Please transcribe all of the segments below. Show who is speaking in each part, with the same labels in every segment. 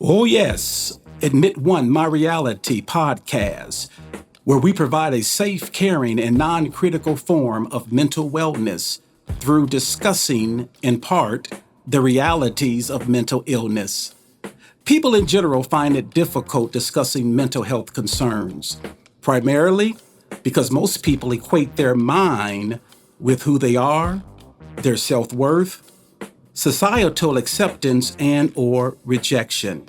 Speaker 1: Oh, yes. Admit One, My Reality podcast, where we provide a safe, caring, and non critical form of mental wellness through discussing, in part, the realities of mental illness. People in general find it difficult discussing mental health concerns, primarily because most people equate their mind with who they are, their self-worth, societal acceptance, and or rejection.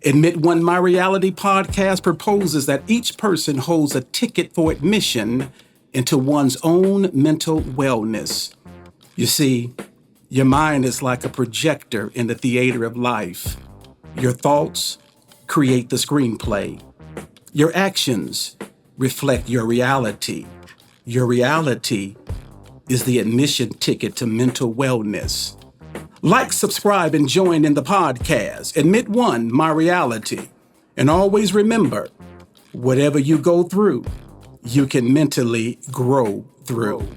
Speaker 1: Admit One My Reality podcast proposes that each person holds a ticket for admission into one's own mental wellness. You see, your mind is like a projector in the theater of life. Your thoughts create the screenplay. Your actions reflect your reality. Your reality is the admission ticket to mental wellness. Like, subscribe, and join in the podcast. Admit One, My Reality. And always remember, whatever you go through, you can mentally grow through.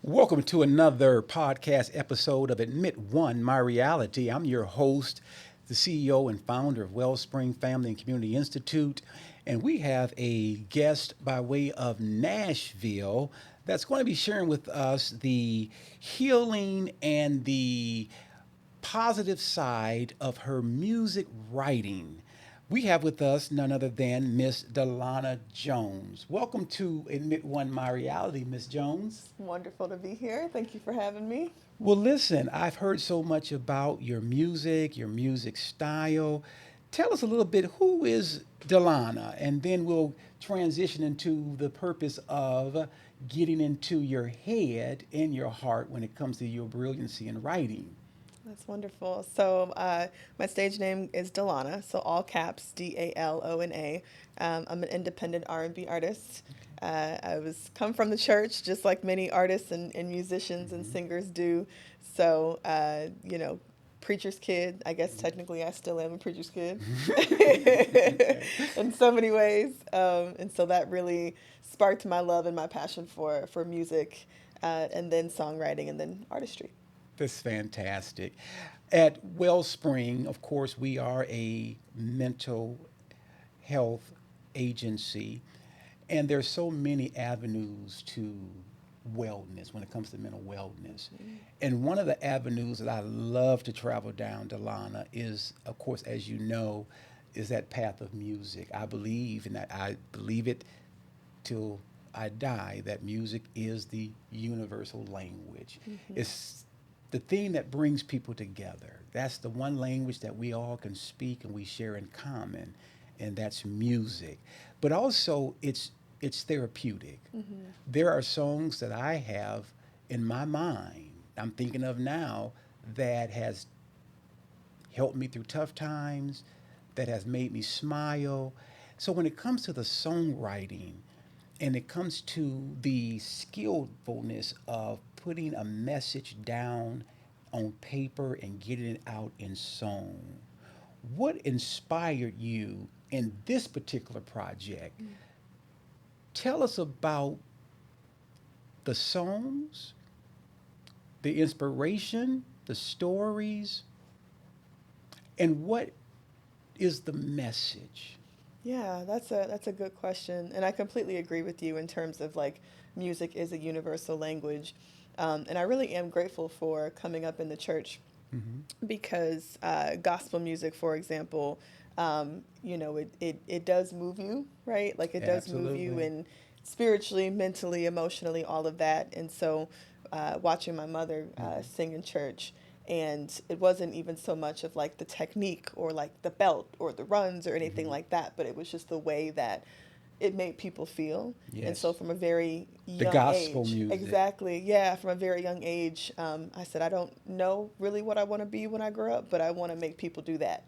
Speaker 1: Welcome to another podcast episode of Admit One, My Reality. I'm your host, the CEO and founder of Wellspring Family and Community Institute. And we have a guest by way of Nashville that's going to be sharing with us the healing and the positive side of her music writing. We have with us none other than Miss Dalona Jones. Welcome to Admit One My Reality, Miss Jones.
Speaker 2: Wonderful to be here. Thank you for having me.
Speaker 1: Well, listen, I've heard so much about your music style. Tell us a little bit, who is Dalona? And then we'll transition into the purpose of getting into your head and your heart when it comes to your brilliancy in writing.
Speaker 2: That's wonderful. So my stage name is Dalona, so all caps, Dalona. I'm an independent R&B artist. I come from the church, just like many artists and musicians and singers do. So, preacher's kid. I guess technically I still am a preacher's kid in so many ways. And so that really sparked my love and my passion for music, and then songwriting and then artistry.
Speaker 1: That's fantastic. At Wellspring, of course, we are a mental health agency, and there's so many avenues to wellness when it comes to mental wellness. Mm-hmm. And one of the avenues that I love to travel down, Dalona, is, of course, as you know, is that path of music. I believe, and I believe it till I die, that music is the universal language. Mm-hmm. It's the thing that brings people together. That's the one language that we all can speak and we share in common, and that's music. But also, it's therapeutic. Mm-hmm. There are songs that I have in my mind, I'm thinking of now, that has helped me through tough times, that has made me smile. So when it comes to the songwriting, and it comes to the skillfulness of putting a message down on paper and getting it out in song, what inspired you in this particular project? Mm. Tell us about the songs, the inspiration, the stories, and what is the message?
Speaker 2: Yeah, that's a good question, and I completely agree with you in terms of like music is a universal language, and I really am grateful for coming up in the church, mm-hmm. because gospel music, for example, it does move you, right? Like it does move you, and spiritually, mentally, emotionally, all of that. And so, watching my mother sing in church. And it wasn't even so much of like the technique or like the belt or the runs or anything like that, but it was just the way that it made people feel. Yes. And so from a very young
Speaker 1: the gospel
Speaker 2: age,
Speaker 1: music.
Speaker 2: Exactly, yeah, from a very young age, I said, I don't know really what I want to be when I grow up, but I want to make people do that.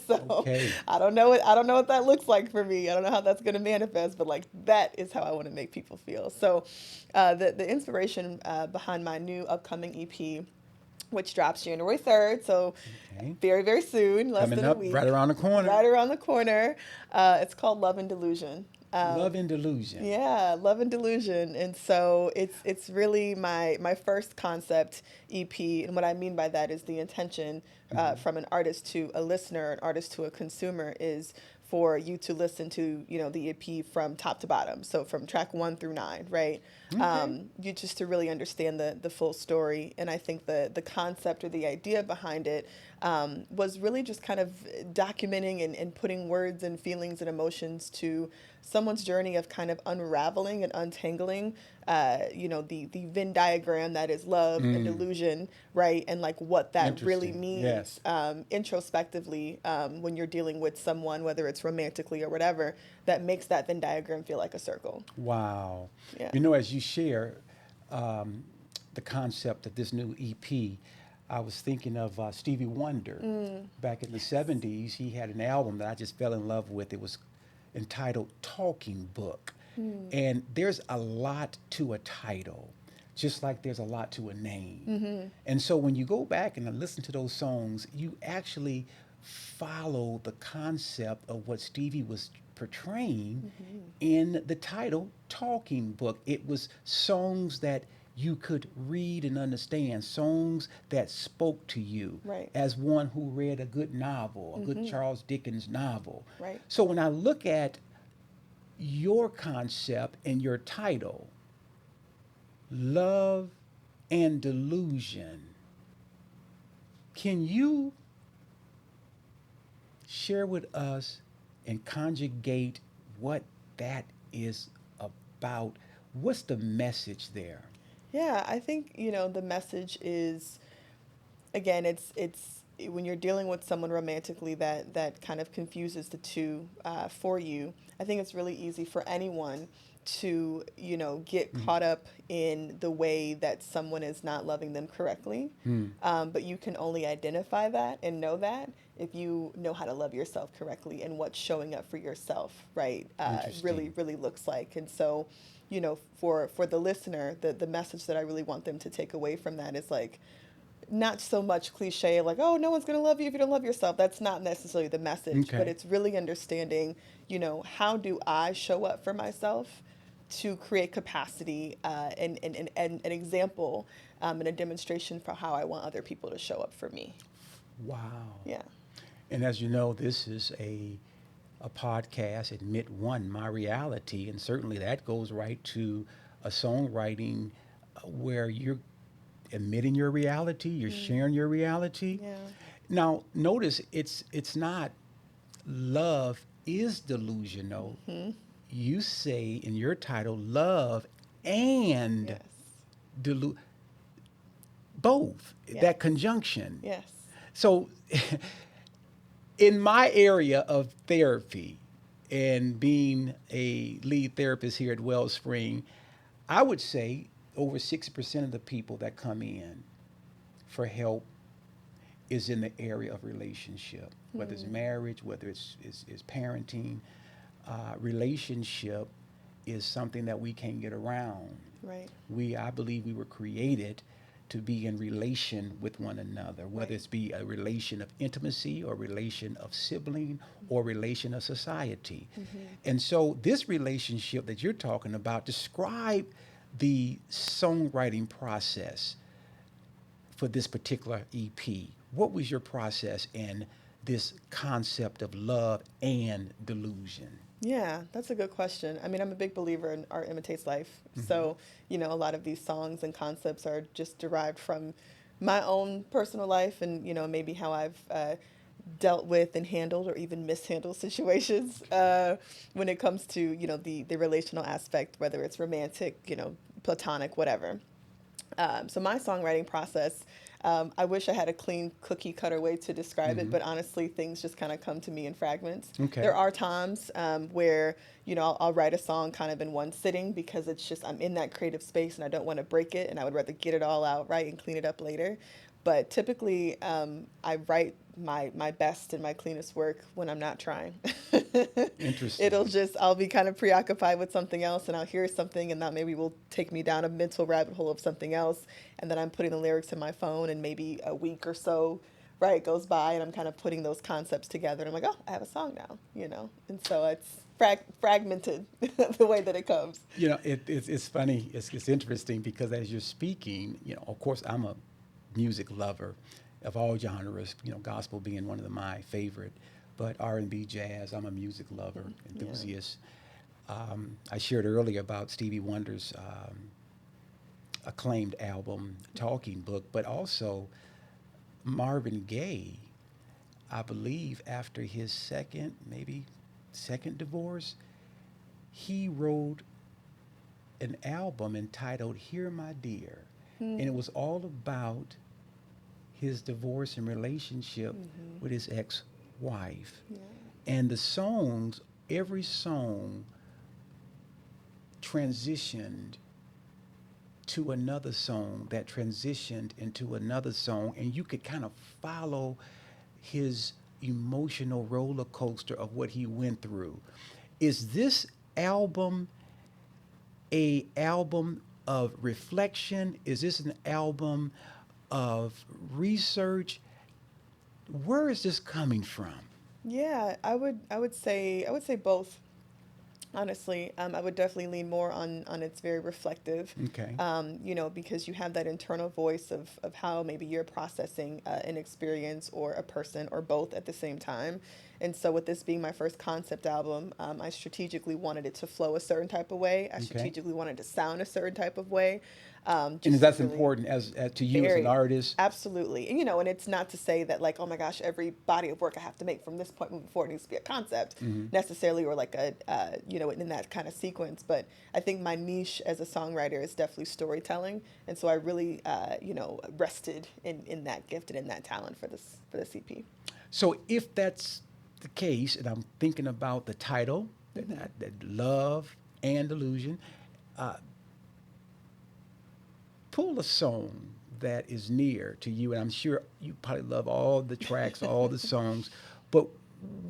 Speaker 2: So okay. I don't know what that looks like for me. I don't know how that's going to manifest, but like that is how I want to make people feel. So the inspiration behind my new upcoming EP which drops January 3rd. So
Speaker 1: Okay.
Speaker 2: very, very soon, less
Speaker 1: Coming
Speaker 2: than a
Speaker 1: up
Speaker 2: week.
Speaker 1: right around the corner.
Speaker 2: Right around the corner. It's called Love and Delusion.
Speaker 1: Love and Delusion.
Speaker 2: Yeah, Love and Delusion. And so it's really my first concept EP. And what I mean by that is the intention from an artist to a listener, an artist to a consumer, is for you to listen to, the EP from top to bottom. So from track 1 through 9, right?
Speaker 1: Okay.
Speaker 2: You just to really understand the full story. And I think the concept or the idea behind it was really just kind of documenting and putting words and feelings and emotions to someone's journey of kind of unraveling and untangling, the Venn diagram that is love and delusion, right? And like what that really
Speaker 1: Interesting.
Speaker 2: means
Speaker 1: Yes.
Speaker 2: introspectively when you're dealing with someone, whether it's romantically or whatever, that makes that Venn diagram feel like a circle.
Speaker 1: Wow.
Speaker 2: Yeah.
Speaker 1: As you share the concept of this new EP, I was thinking of Stevie Wonder. Back in the 70s, he had an album that I just fell in love with. It was entitled Talking Book. And there's a lot to a title, just like there's a lot to a name. And so when you go back and listen to those songs, you actually follow the concept of what Stevie was portraying in the title Talking Book. It was songs that you could read and understand, songs that spoke to you
Speaker 2: Right.
Speaker 1: as one who read a good novel, a good Charles Dickens novel.
Speaker 2: Right.
Speaker 1: So when I look at your concept and your title, Love and Delusion, can you share with us and conjugate what that is about? What's the message there?
Speaker 2: Yeah, I think, the message is, again, it's when you're dealing with someone romantically that kind of confuses the two for you. I think it's really easy for anyone to get caught up in the way that someone is not loving them correctly. But you can only identify that and know that if you know how to love yourself correctly and what showing up for yourself, right, really
Speaker 1: Interesting.
Speaker 2: really looks like. And so, for the listener, the message that I really want them to take away from that is like, not so much cliche like, oh, no one's going to love you if you don't love yourself. That's not necessarily the message, but
Speaker 1: Okay.
Speaker 2: it's really understanding, how do I show up for myself to create capacity and an example and a demonstration for how I want other people to show up for me.
Speaker 1: Wow.
Speaker 2: Yeah.
Speaker 1: And as you know, this is a podcast, Admit One, My Reality, and certainly that goes right to a songwriting where you're admitting your reality, you're sharing your reality.
Speaker 2: Yeah.
Speaker 1: Now, notice it's not love is delusional. You say in your title, love and
Speaker 2: Yes.
Speaker 1: delu both,
Speaker 2: Yes.
Speaker 1: that conjunction.
Speaker 2: Yes.
Speaker 1: So in my area of therapy and being a lead therapist here at Wellspring, I would say over 60% of the people that come in for help is in the area of relationship, whether it's marriage, whether it's parenting. Relationship is something that we can't get around.
Speaker 2: Right.
Speaker 1: I believe we were created to be in relation with one another, whether
Speaker 2: Right.
Speaker 1: it's be a relation of intimacy or relation of sibling or relation of society. And so this relationship that you're talking about, describe the songwriting process for this particular EP. What was your process in this concept of love and delusion?
Speaker 2: Yeah, that's a good question. I mean, I'm a big believer in art imitates life. So, a lot of these songs and concepts are just derived from my own personal life and, maybe how I've dealt with and handled or even mishandled situations when it comes to, the relational aspect, whether it's romantic, platonic, whatever. So my songwriting process, I wish I had a clean cookie cutter way to describe it, but honestly, things just kind of come to me in fragments.
Speaker 1: Okay.
Speaker 2: There are times where, I'll write a song kind of in one sitting because it's just, I'm in that creative space and I don't want to break it and I would rather get it all out right and clean it up later. But typically, I write my best and my cleanest work when I'm not trying.
Speaker 1: Interesting.
Speaker 2: I'll be kind of preoccupied with something else, and I'll hear something, and that maybe will take me down a mental rabbit hole of something else. And then I'm putting the lyrics in my phone, and maybe a week or so, right, goes by, and I'm kind of putting those concepts together. And I'm like, oh, I have a song now, And so it's fragmented the way that it comes.
Speaker 1: It's funny. It's interesting because as you're speaking, of course, I'm a music lover of all genres. Gospel being one of my favorite, but R&B, jazz. I'm a music lover, enthusiast. I shared earlier about Stevie Wonder's acclaimed album, Talking Book, but also Marvin Gaye. I believe after his maybe second divorce, he wrote an album entitled Hear My Dear. And it was all about his divorce and relationship with his ex-wife.
Speaker 2: Yeah.
Speaker 1: And the songs, every song transitioned to another song that transitioned into another song, and you could kind of follow his emotional roller coaster of what he went through. Is this album a album of reflection? Is this an album of research? Where is this coming from?
Speaker 2: Yeah, I would say both. Honestly, I would definitely lean more on it's very reflective,
Speaker 1: Okay.
Speaker 2: because you have that internal voice of how maybe you're processing an experience or a person or both at the same time. And so, with this being my first concept album, I strategically wanted it to flow a certain type of way. I
Speaker 1: Okay.
Speaker 2: strategically wanted to sound a certain type of way.
Speaker 1: And
Speaker 2: Just to
Speaker 1: that's
Speaker 2: really
Speaker 1: important as to you as an
Speaker 2: very,
Speaker 1: artist.
Speaker 2: absolutely. And it's not to say that like, oh my gosh, every body of work I have to make from this point moving forward needs to be a concept necessarily, or like in that kind of sequence. But I think my niche as a songwriter is definitely storytelling, and so I really, rested in that gift and in that talent for this EP.
Speaker 1: So if that's the case, and I'm thinking about the title, that Love and Delusion, uh, pull a song that is near to you, and I'm sure you probably love all the tracks, all the songs, but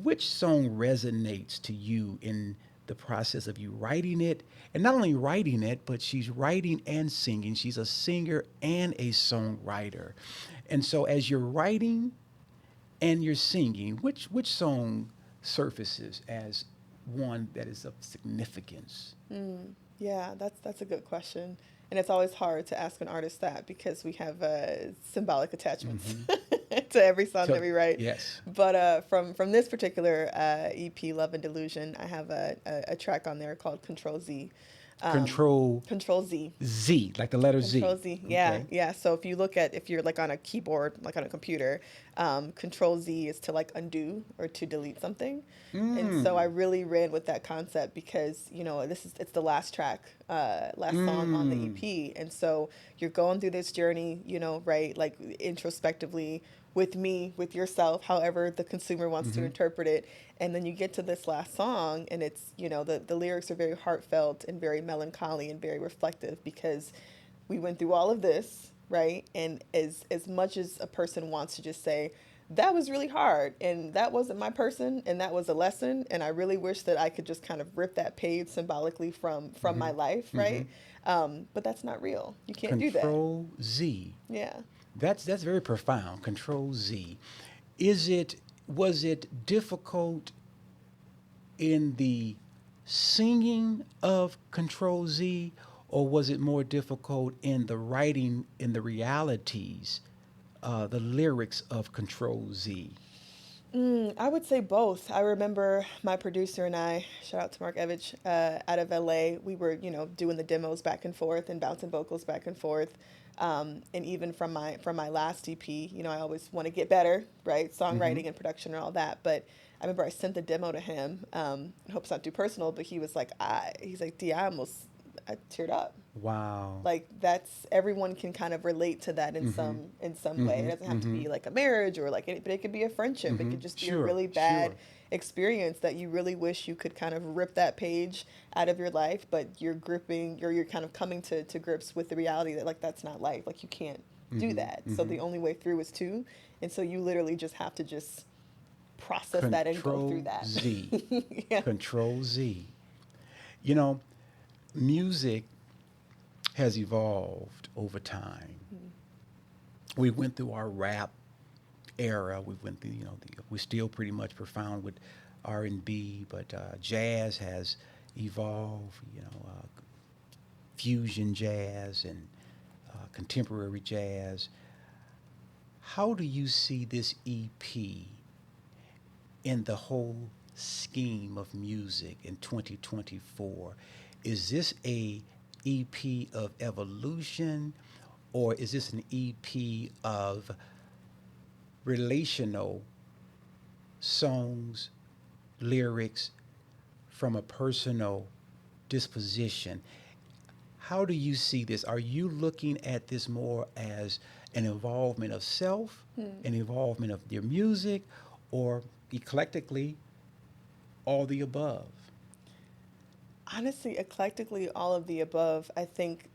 Speaker 1: which song resonates to you in the process of you writing it? And not only writing it, but she's writing and singing. She's a singer and a songwriter. And so as you're writing and you're singing, which song surfaces as one that is of significance?
Speaker 2: Yeah, that's a good question. And it's always hard to ask an artist that because we have symbolic attachments to every song that
Speaker 1: So,
Speaker 2: we write.
Speaker 1: yes.
Speaker 2: But from this particular EP, Love and Delusion, I have a track on there called Control Z.
Speaker 1: Control
Speaker 2: Control Z.
Speaker 1: Z, like the letter
Speaker 2: Control
Speaker 1: Z.
Speaker 2: Z, yeah,
Speaker 1: Okay.
Speaker 2: yeah. So if you're like on a keyboard, like on a computer, Control Z is to like undo or to delete something. And so I really ran with that concept because it's the last track, last song on the EP, and so you're going through this journey, right, like introspectively with me, with yourself, however the consumer wants to interpret it. And then you get to this last song, and it's, the lyrics are very heartfelt and very melancholy and very reflective because we went through all of this, right? And as much as a person wants to just say, that was really hard, and that wasn't my person, and that was a lesson, and I really wish that I could just kind of rip that page symbolically from my life, right? But that's not real. You can't do that.
Speaker 1: Control Z.
Speaker 2: Yeah.
Speaker 1: That's very profound. Control Z. Was it difficult in the singing of Control Z, or was it more difficult in the writing, in the realities, the lyrics of Control Z?
Speaker 2: I would say both. I remember my producer and I, shout out to Mark Evich, out of LA, we were, doing the demos back and forth and bouncing vocals back and forth. And even from my last EP, I always want to get better, right? Songwriting and production and all that. But I remember I sent the demo to him. I hope it's not too personal, but he was like, D, I teared up.
Speaker 1: Wow.
Speaker 2: Like that's everyone can kind of relate to that in some way. It doesn't have to be like a marriage or like but it could be a friendship. It could just be a
Speaker 1: Sure,
Speaker 2: really bad
Speaker 1: sure.
Speaker 2: experience that you really wish you could kind of rip that page out of your life, but you're gripping or you're kind of coming to grips with the reality that like that's not life. Like you can't do that. So the only way through is two. And so you literally just have to just process that and go through that.
Speaker 3: Z.
Speaker 2: Yeah.
Speaker 3: Control Z. You know, music has evolved over time. We went through our rap era. We went through, we're still pretty much profound with R&B, but jazz has evolved. Fusion jazz and contemporary jazz. How do you see this EP in the whole scheme of music in 2024? Is this a EP of evolution, or is this an EP of relational songs, lyrics from a personal disposition? How do you see this? Are you looking at this more as an involvement of self, an involvement of your music, or eclectically all the above?
Speaker 2: Honestly, eclectically, all of the above. I think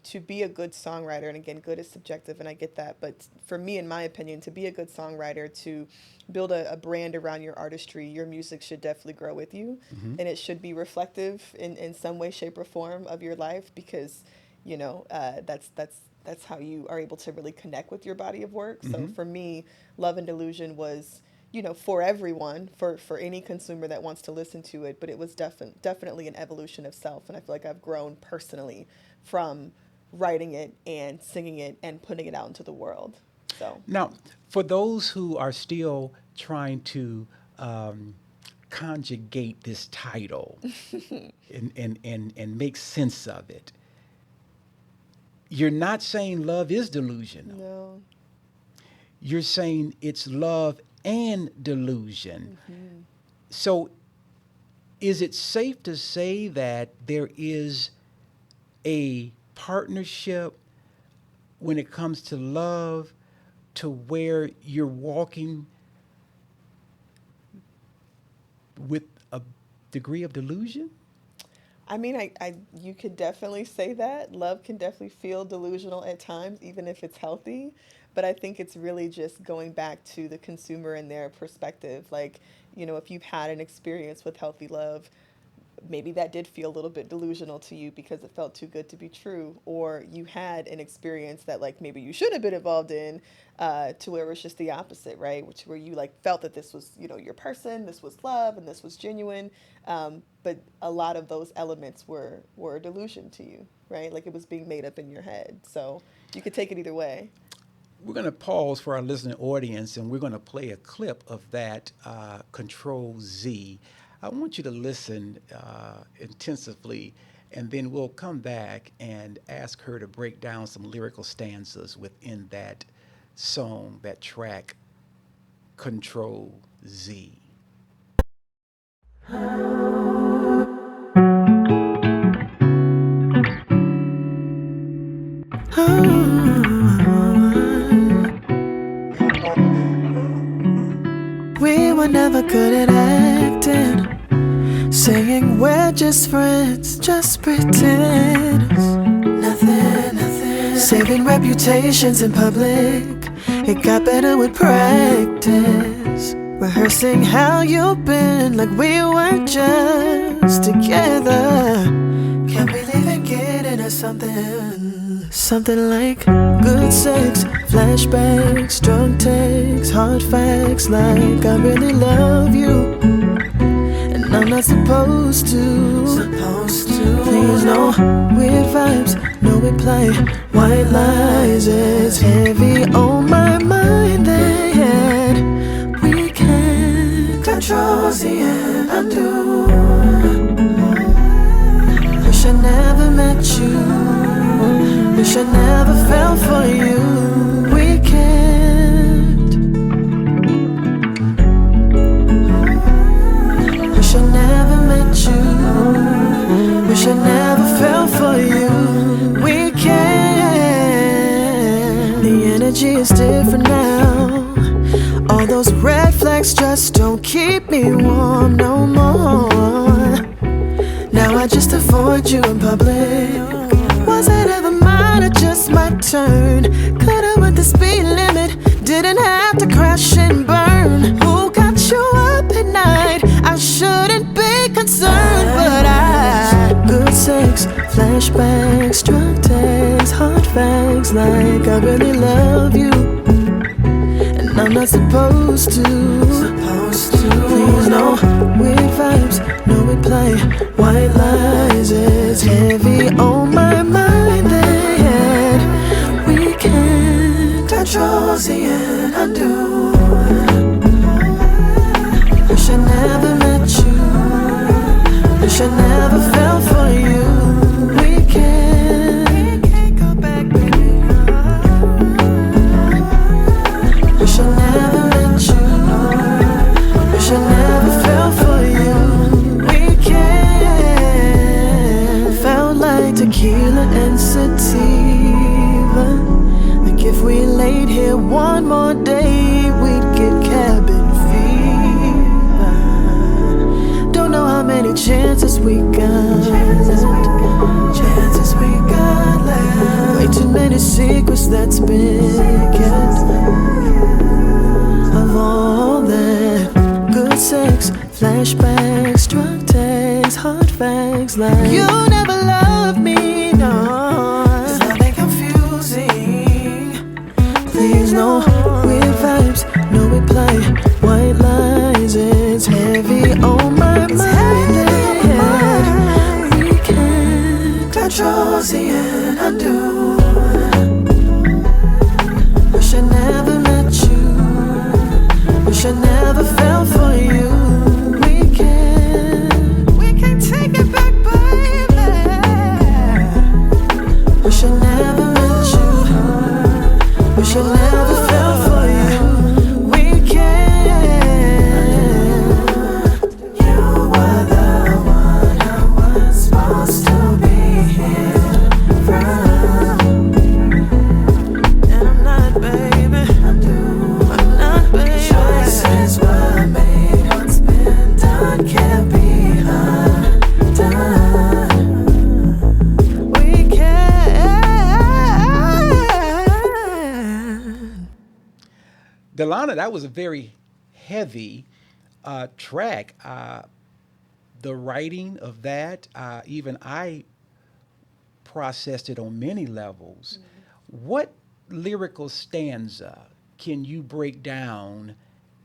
Speaker 2: to be a good songwriter, and again, good is subjective, and I get that, but for me, in my opinion, to be a good songwriter, to build a brand around your artistry, your music should definitely grow with you, and it should be reflective in some way, shape, or form of your life, because that's how you are able to really connect with your body of work. So for me, Love and Delusion was for everyone, for any consumer that wants to listen to it, but it was definitely an evolution of self, and I feel like I've grown personally from writing it and singing it and putting it out into the world. So
Speaker 3: now, for those who are still trying to conjugate this title and make sense of it, you're not saying love is delusional.
Speaker 2: no.
Speaker 3: You're saying it's love and delusion. So is it safe to say that there is a partnership when it comes to love, to where you're walking with a degree of delusion?
Speaker 2: I mean, you could definitely say that. Love can definitely feel delusional at times, even if it's healthy. But I think it's really just going back to the consumer and their perspective. Like, if you've had an experience with healthy love, maybe that did feel a little bit delusional to you because it felt too good to be true. Or you had an experience that like maybe you should have been involved in, to where it was just the opposite, right? Where you like felt that this was, your person, this was love, and this was genuine. But a lot of those elements were a delusion to you, right? Like it was being made up in your head. So you could take it either way.
Speaker 3: We're going to pause for our listening audience, and we're going to play a clip of that Control Z. I want you to listen intensively, and then we'll come back and ask her to break down some lyrical stanzas within that song, that track, Control Z.
Speaker 4: We were never good at acting, saying we're just friends, just pretend. Nothing. Saving reputations in public, it got better with practice. Rehearsing how you've been, like we weren't just together. Can't believe it, get into something like good sex, flashbacks, drunk texts, hard facts, like I really love you and I'm not supposed to. Please, no weird vibes, no reply, white lies, it's heavy on my mind that we can't control the and undo. Wish I never met you, wish I never fell for you. We can't. Wish I never met you, wish I never fell for you. We can't. The energy is different now. All those red flags just don't keep me warm no more. Now I just avoid you in public. Was it ever mine or just my turn. Could've went the speed limit, didn't have to crash and burn. Who got you up at night? I shouldn't be concerned, but good sex, flashbacks, drug texts, hard facts, like I really love you, and I'm not supposed to. Please no weird vibes, no reply, white lies. It's heavy on my mind that we can't control, see and undo. Wish I never met you, wish I never fell for you. We can't go back, baby. Wish I never met you, wish I never fell for you. We can't. Felt like tequila and sativa. Like if we laid here one more day, we'd get cabin fever. Don't know how many chances we got. Chances we got left. Way too many secrets that's been kept. Of all that good sex, flashbacks, drug texts, hard facts, like you never loved me, no. This love ain't confusing. Please no weird vibes, no reply, white lies. It's heavy on my mind that we can't control, see and undo. Wish I never met you, wish I never fell for you. We can't take it back, baby. Wish I never met you, wish I never fell for you. We can't. You were the one I was supposed to be here from, and I'm not, baby. I'm not, baby. Choices were made, what's been done can't be undone. We can.
Speaker 3: Dalona, that was a very heavy track. The writing of that, even I processed it on many levels. What lyrical stanza can you break down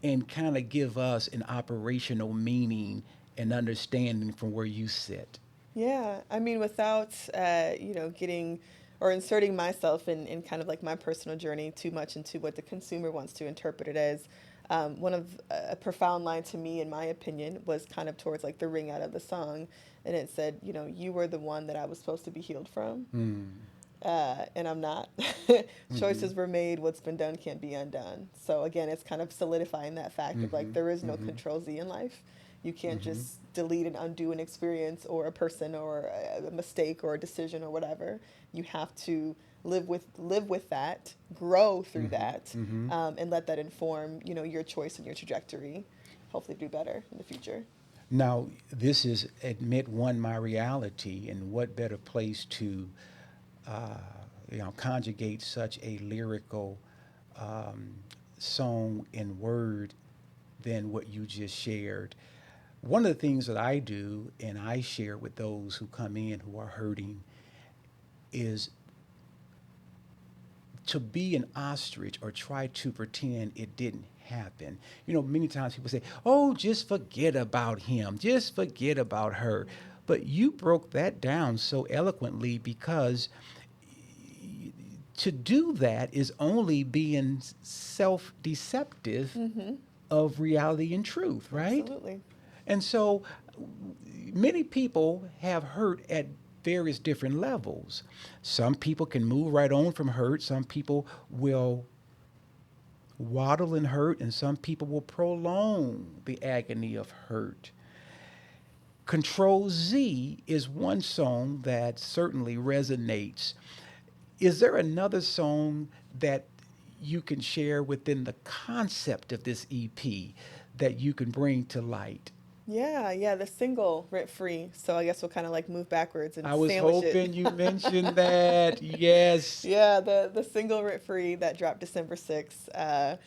Speaker 3: and kind of give us an operational meaning and understanding from where you sit?
Speaker 2: Yeah, I mean, without getting or inserting myself in kind of like my personal journey too much into what the consumer wants to interpret it as. One of a profound line to me, in my opinion, was kind of towards like the ring out of the song, and it said, you were the one that I was supposed to be healed from, and I'm not. Choices were made. What's been done can't be undone. So again, it's kind of solidifying that fact of like there is no control Z in life. You can't just delete and undo an experience or a person or a mistake or a decision or whatever. You have to live with that, grow through that, and let that inform your choice and your trajectory. Hopefully, do better in the future.
Speaker 3: Now, this is Admit One My Reality, and what better place to conjugate such a lyrical song and word than what you just shared. One of the things that I do and I share with those who come in who are hurting is to be an ostrich or try to pretend it didn't happen. Many times people say, oh, just forget about him, just forget about her. But you broke that down so eloquently, because to do that is only being self-deceptive of reality and truth, right?
Speaker 2: Absolutely.
Speaker 3: And so many people have hurt at various different levels. Some people can move right on from hurt. Some people will waddle in hurt, and some people will prolong the agony of hurt. Control Z is one song that certainly resonates. Is there another song that you can share within the concept of this EP that you can bring to light?
Speaker 2: Yeah, the single Rent Free. So I guess we'll kind of like move backwards and
Speaker 3: I was
Speaker 2: sandwich
Speaker 3: hoping
Speaker 2: it.
Speaker 3: you mentioned that. Yes.
Speaker 2: Yeah, the single Rent Free that dropped December 6th.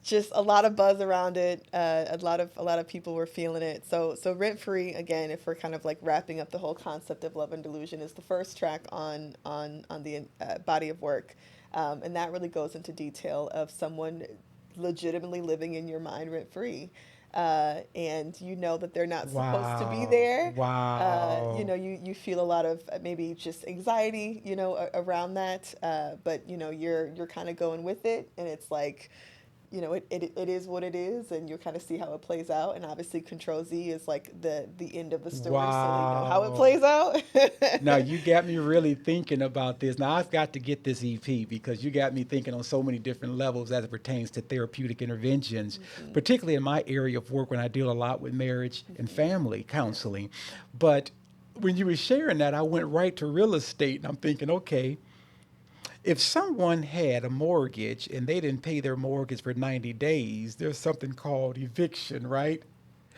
Speaker 2: Just a lot of buzz around it. A lot of people were feeling it. So Rent Free, again, if we're kind of like wrapping up the whole concept of Love and Delusion, is the first track on the body of work, and that really goes into detail of someone legitimately living in your mind rent free, and you know that they're not supposed to be
Speaker 3: Wow.
Speaker 2: there.
Speaker 3: Wow.
Speaker 2: You feel a lot of maybe just anxiety, around that, but you're kind of going with it, and it's like, it is what it is, and you'll kind of see how it plays out. And obviously, Control Z is like the end of the story, so they know how it
Speaker 3: Wow.
Speaker 2: plays out.
Speaker 3: Now you got me really thinking about this. Now I've got to get this EP because you got me thinking on so many different levels as it pertains to therapeutic interventions, particularly in my area of work when I deal a lot with marriage and family counseling. But when you were sharing that, I went right to real estate, and I'm thinking, okay, if someone had a mortgage and they didn't pay their mortgage for 90 days, there's something called eviction, right?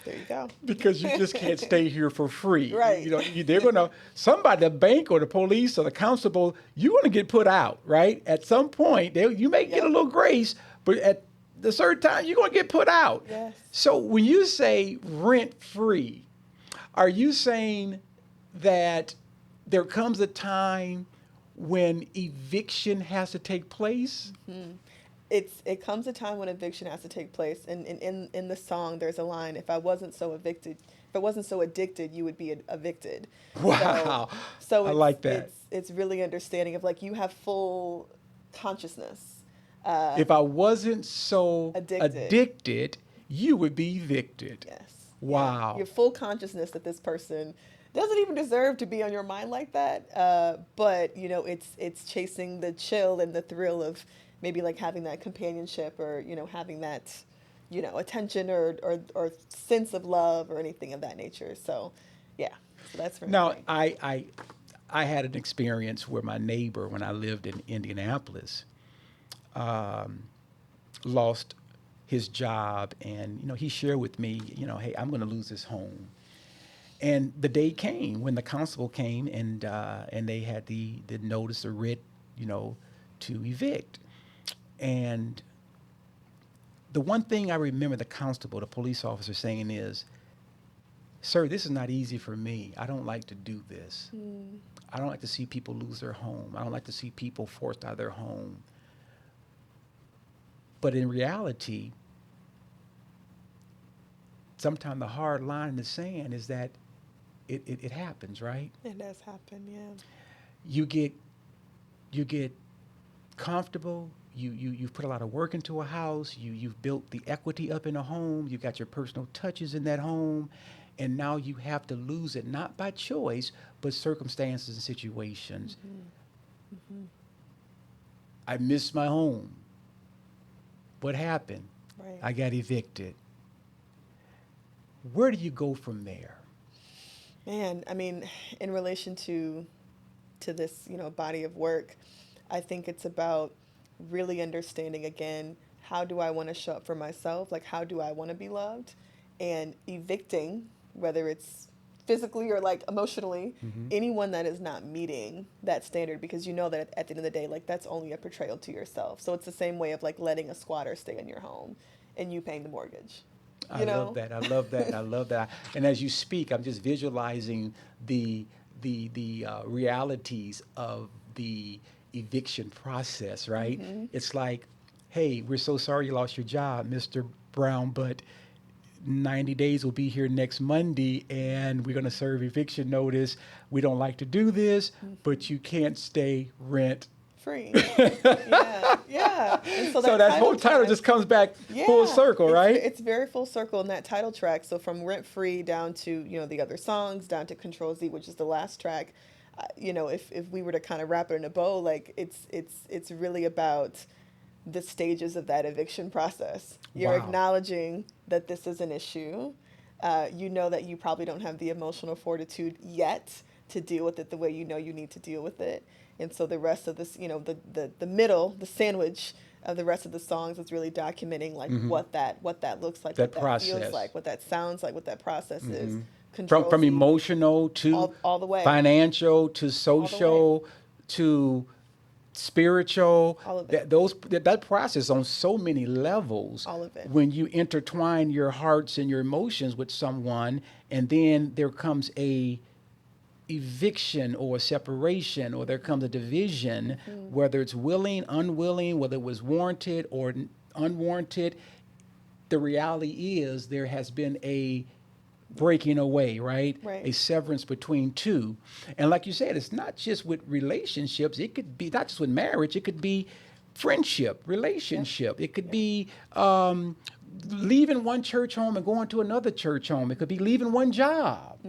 Speaker 2: There you go.
Speaker 3: Because you just can't stay here for free.
Speaker 2: Right.
Speaker 3: They're gonna, somebody, the bank or the police or the constable, you're gonna get put out, right? At some point, you may get a
Speaker 2: Yep.
Speaker 3: little grace, but at the certain time, you're gonna get put out.
Speaker 2: Yes.
Speaker 3: So when you say rent free, are you saying that there comes a time when eviction has to take place?
Speaker 2: It comes a time when eviction has to take place, and in the song there's a line: if I wasn't so addicted, you would be evicted.
Speaker 3: Wow.
Speaker 2: So
Speaker 3: I
Speaker 2: it's
Speaker 3: like that.
Speaker 2: it's really understanding of like you have full consciousness.
Speaker 3: If I wasn't so
Speaker 2: Addicted.
Speaker 3: addicted, you would be evicted.
Speaker 2: Yes.
Speaker 3: Wow.
Speaker 2: Your full consciousness that this person doesn't even deserve to be on your mind like that. But it's chasing the chill and the thrill of maybe like having that companionship, or having that attention, or sense of love or anything of that nature. So yeah, so that's for
Speaker 3: Now,
Speaker 2: me.
Speaker 3: I had an experience where my neighbor, when I lived in Indianapolis, lost his job, and he shared with me, hey, I'm going to lose this home. And the day came when the constable came, and they had the notice, the writ, to evict. And the one thing I remember the constable, the police officer, saying is, "Sir, this is not easy for me. I don't like to do this. I don't like to see people lose their home. I don't like to see people forced out of their home." But in reality, sometimes the hard line in the sand is that it happens, right?
Speaker 2: It does happen, yeah.
Speaker 3: You get comfortable. You've put a lot of work into a house. You've built the equity up in a home. You've got your personal touches in that home, and now you have to lose it, not by choice, but circumstances and situations. I missed my home. What happened?
Speaker 2: Right.
Speaker 3: I got evicted. Where do you go from there?
Speaker 2: Man, I mean, in relation to this, body of work, I think it's about really understanding again, how do I want to show up for myself? Like, how do I want to be loved? And evicting, whether it's physically or like emotionally, anyone that is not meeting that standard, because you know that at the end of the day, like that's only a portrayal to yourself. So it's the same way of like letting a squatter stay in your home and you paying the mortgage.
Speaker 3: I love that. I love that. I love that. And as you speak, I'm just visualizing the realities of the eviction process, right? It's like, hey, we're so sorry you lost your job, Mr. Brown, but 90 days will be here next Monday, and we're going to serve eviction notice. We don't like to do this, but you can't stay rent
Speaker 2: Free. Yeah. And
Speaker 3: so that whole title
Speaker 2: track,
Speaker 3: just comes back full circle, right?
Speaker 2: It's very full circle in that title track. So from Rent Free down to, the other songs, down to Control Z, which is the last track, if we were to kind of wrap it in a bow, like it's really about the stages of that eviction process. You're
Speaker 3: Wow.
Speaker 2: acknowledging that this is an issue. You know that you probably don't have the emotional fortitude yet to deal with it the way you need to deal with it. And so the rest of this, the middle, the sandwich, the rest of the songs is really documenting like what that looks like,
Speaker 3: That
Speaker 2: what that feels
Speaker 3: process.
Speaker 2: like, what that sounds like, what that process is.
Speaker 3: From emotional to
Speaker 2: all the way.
Speaker 3: financial to social to spiritual,
Speaker 2: All of it.
Speaker 3: that process on so many levels.
Speaker 2: All of it.
Speaker 3: When you intertwine your hearts and your emotions with someone, and then there comes a eviction or a separation, or there comes a division, whether it's willing, unwilling, whether it was warranted or unwarranted, the reality is there has been a breaking away, right? A severance between two. And like you said, it's not just with relationships. It could be not just with marriage. It could be friendship, relationship. It could be leaving one church home and going to another church home. It could be leaving one job,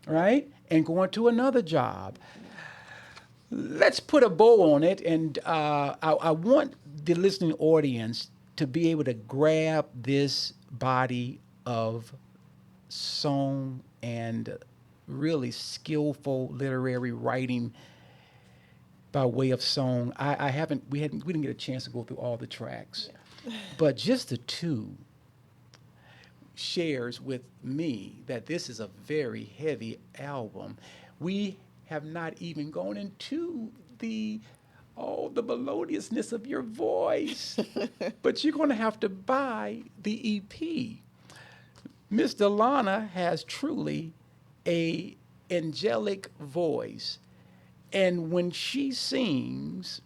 Speaker 3: right? And going to another job. Let's put a bow on it. And I want the listening audience to be able to grab this body of song and really skillful literary writing by way of song. We didn't get a chance to go through all the tracks, but just the two shares with me that this is a very heavy album. We have not even gone into the melodiousness of your voice, but you're going to have to buy the EP. Miss Dalona has truly a angelic voice, and when she sings,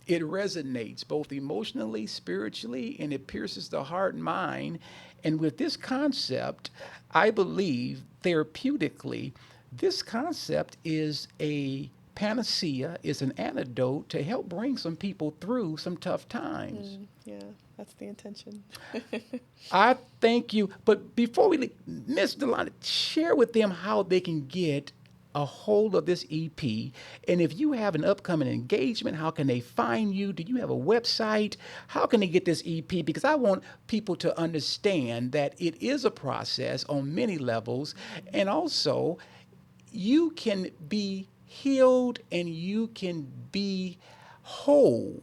Speaker 3: it resonates both emotionally, spiritually, and it pierces the heart and mind. And with this concept, I believe therapeutically, this concept is a panacea, is an antidote to help bring some people through some tough times.
Speaker 2: Yeah, that's the intention.
Speaker 3: I thank you. But before we leave, Ms. Dalona, share with them how they can get a hold of this EP. And if you have an upcoming engagement, how can they find you? Do you have a website? How can they get this EP? Because I want people to understand that it is a process on many levels. And also, you can be healed and you can be whole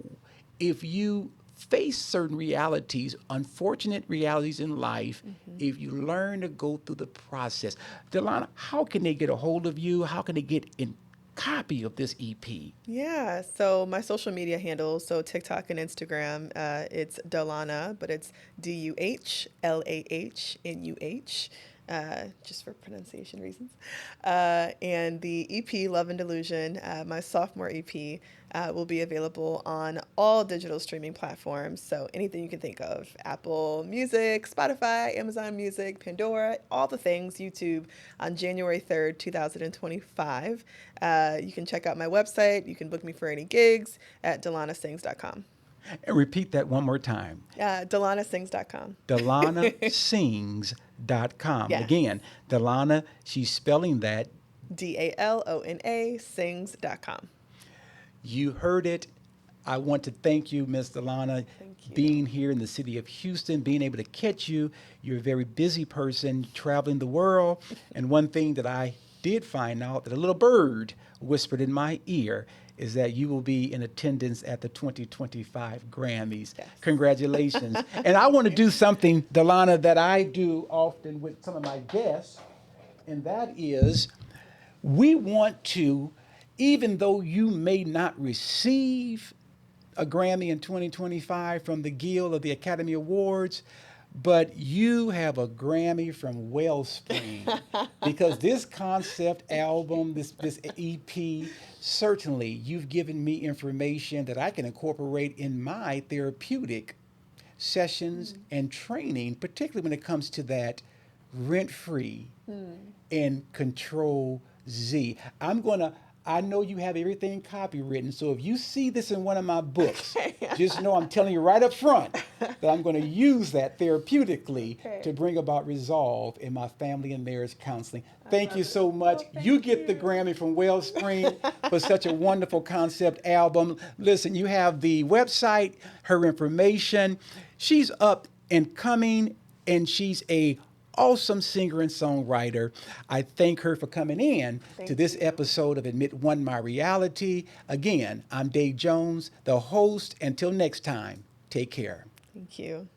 Speaker 3: if you face certain realities, unfortunate realities in life, if you learn to go through the process. Dalona, how can they get a hold of you? How can they get a copy of this EP?
Speaker 2: Yeah, so my social media handles, so TikTok and Instagram, it's Dalona, but it's DUHLAHNUH. Just for pronunciation reasons. And the EP, Love Delusion, my sophomore EP, will be available on all digital streaming platforms. So anything you can think of, Apple Music, Spotify, Amazon Music, Pandora, all the things, YouTube, on January 3rd, 2025. You can check out my website. You can book me for any gigs at DalonaSings.com.
Speaker 3: And repeat that one more time.
Speaker 2: DalonaSings.com.
Speaker 3: DalonaSings.com.
Speaker 2: Yes.
Speaker 3: Again, Dalona, she's spelling that
Speaker 2: DALONA, sings.com.
Speaker 3: You heard it. I want to thank you, Ms. Dalona, being here in the city of Houston, being able to catch you. You're a very busy person, traveling the world. And one thing that I did find out that a little bird whispered in my ear is that you will be in attendance at the 2025 Grammys. Yes. Congratulations. And I want to do something, Dalona, that I do often with some of my guests, and that is we want to, even though you may not receive a Grammy in 2025 from the Guild of the Academy Awards, but you have a Grammy from Wellspring because this concept album, this EP, certainly you've given me information that I can incorporate in my therapeutic sessions and training, particularly when it comes to that rent-free and Control Z. I know you have everything copywritten, so if you see this in one of my books, just know I'm telling you right up front that I'm going to use that therapeutically to bring about resolve in my family and marriage counseling. Thank you so much. You get the Grammy from Wellspring for such a wonderful concept album. Listen, you have the website, her information. She's up and coming, and she's a awesome singer and songwriter. I thank her for coming in to this episode of Admit One My Reality. Again, I'm Dave Jones, the host. Until next time, take care.
Speaker 2: Thank you.